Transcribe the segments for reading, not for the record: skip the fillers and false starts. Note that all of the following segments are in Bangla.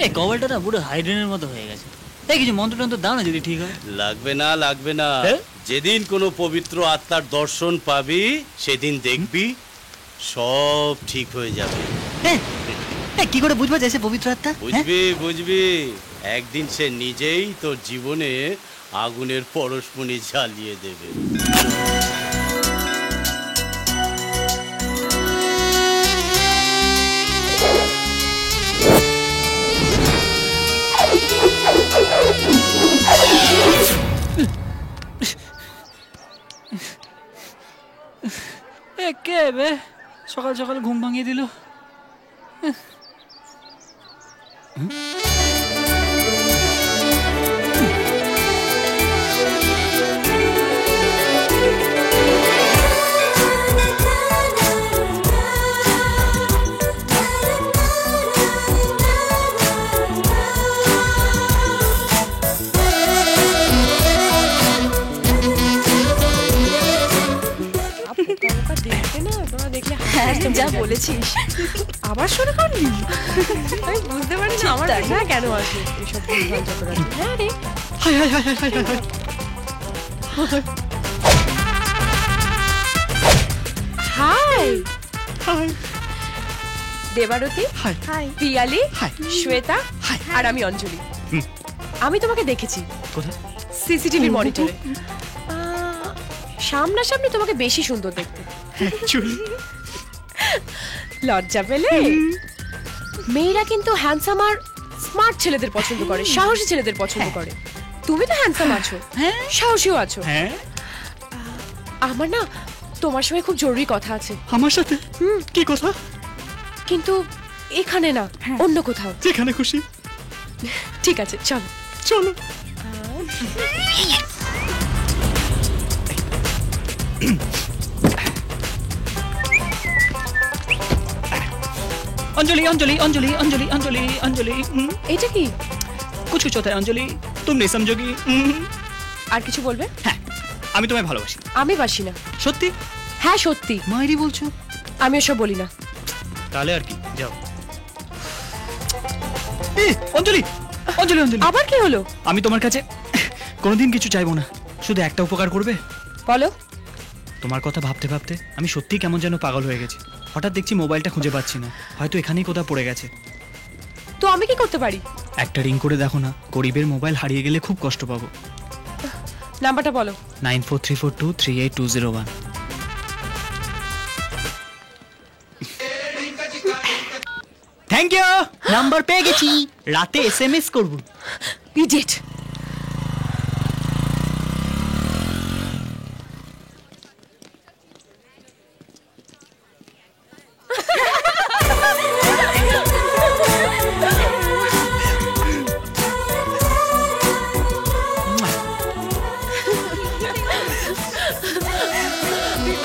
এই কপালটা না পুরো হাইড্রেনের মতো হয়ে গেছে। এই কিছু মন্ত্র টন্ত্র দাও না যদি ঠিক হয়। লাগবে না। যেদিন কোনো পবিত্র আত্মার দর্শন পাবি সেদিন দেখবি সব ঠিক হয়ে যাবে। কি করে বুঝবো যে সে পবিত্র আত্মা? বুঝবি একদিন সে নিজেই তোর জীবনে আগুনের পরশমণি জ্বালিয়ে দেবে। কে বে সকাল সকাল ঘুম ভাঙিয়ে দিল? যা বলেছিস আবার শুরু করলি? আমি বুঝতে পারি না আমার না কেন আসে এসব ভুলভাল যত রাতে। হ্যাঁ রে hi hi Debarati, hi Piyali, Shweta আর আমি অঞ্জলি। আমি তোমাকে দেখেছি। কোথায়? সিসিটিভির মনিটরে। সামনাসামনি তোমাকে বেশি সুন্দর দেখতে। লজ্জা পেলে? মেয়েরা কিন্তু হ্যান্ডসাম আর স্মার্ট ছেলেদের পছন্দ করে, সাহসী ছেলেদের পছন্দ করে। তুমি তো হ্যান্ডসাম আছো, সাহসীও আছো। আমার না তোমার সঙ্গে খুব জরুরি কথা আছে। আমার সাথে? কি কথা? কিন্তু এখানে না, অন্য কোথাও। যেখানে খুশি। ঠিক আছে চলো চলো। अंजलि अंजलि अंजलि अंजलि अंजलि अंजलि এটা কি? कुछ कुछ होता है अंजलि, तुम नहीं समझोगी। আর কিছু বলবে? হ্যাঁ, আমি তোমায় ভালোবাসি। আমি বাসি না। সত্যি? হ্যাঁ সত্যি। মাইরি বলছো? আমি ওসব বলি না। তাহলে আর কি, যাও। অঞ্জলি অঞ্জলি অঞ্জলি, আবার কি হলো? আমি তোমার কাছে কোনোদিন কিছু চাইবো না, শুধু একটা উপকার করবে। বলো। তোমার কথা ভাবতে ভাবতে আমি সত্যিই কেমন যেন পাগল হয়ে গেছি। হঠাৎ দেখছি মোবাইলটা খুঁজে পাচ্ছি না, হয়তো এখানেই কোথাও পড়ে গেছে। তো আমি কি করতে পারি? একটা রিং করে দেখো না, গরিবের মোবাইল হারিয়ে গেলে খুব কষ্ট পাবো। নাম্বারটা বলো। 9434238201। থ্যাংক ইউ, নাম্বার পেয়ে গেছি, রাতে SMS করব। ইডিয়েট।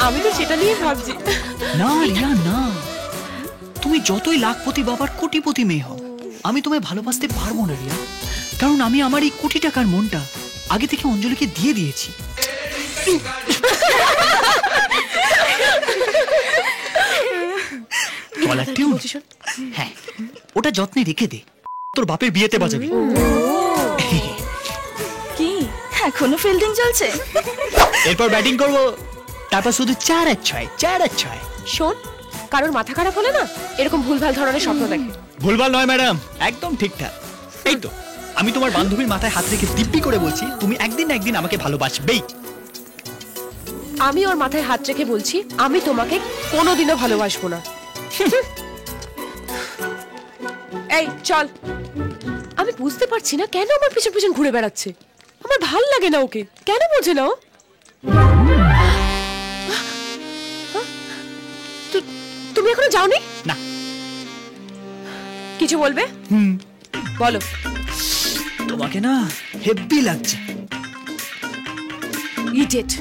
আমি তো সেটা নিয়ে ভাবছি। না রিয়া না, তুমি যতই লাখপতি বাবার কোটিপতি মেয়ে হও, আমি তোমায় ভালোবাসতে পারবো না রিয়া, কারণ আমি আমার এই কোটি টাকার মনটা আগে থেকে অঞ্জলিকে দিয়ে দিয়েছি। হ্যাঁ, ওটা যত্নে রেখে দে, তোর বাপের বিয়েতে বাজাবি। কি এখনো ফিল্ডিং চলছে? এরপর ব্যাটিং করব, তারপর শুধু 4 আর 6 4 আর 6। শোন, কারোর মাথা খারাপ হলে না এরকম ভুলভাল ধরনের স্বপ্ন দেখে। ভুলভাল নয় ম্যাডাম, একদম ঠিকঠাক। এই তো আমি তোমার বান্ধবীর মাথায় হাত রেখে দিব্যি করে বলছি, তুমি একদিন না একদিন আমাকে ভালোবাসবেই। আমি ওর মাথায় হাত রেখে বলছি, আমি তোমাকে কোনোদিনও ভালোবাসবো না। এই চল। আমি বুঝতে পারছি না কেন আমার পিছন পিছন ঘুরে বেড়াচ্ছে। আমার ভাল লাগে না ওকে, কেন বোঝে না ও? তুমি এখনো যাওনি? না। কিছু বলবে? বলো। তোমাকে না হেব্বি লাগছে। ইডিয়েট।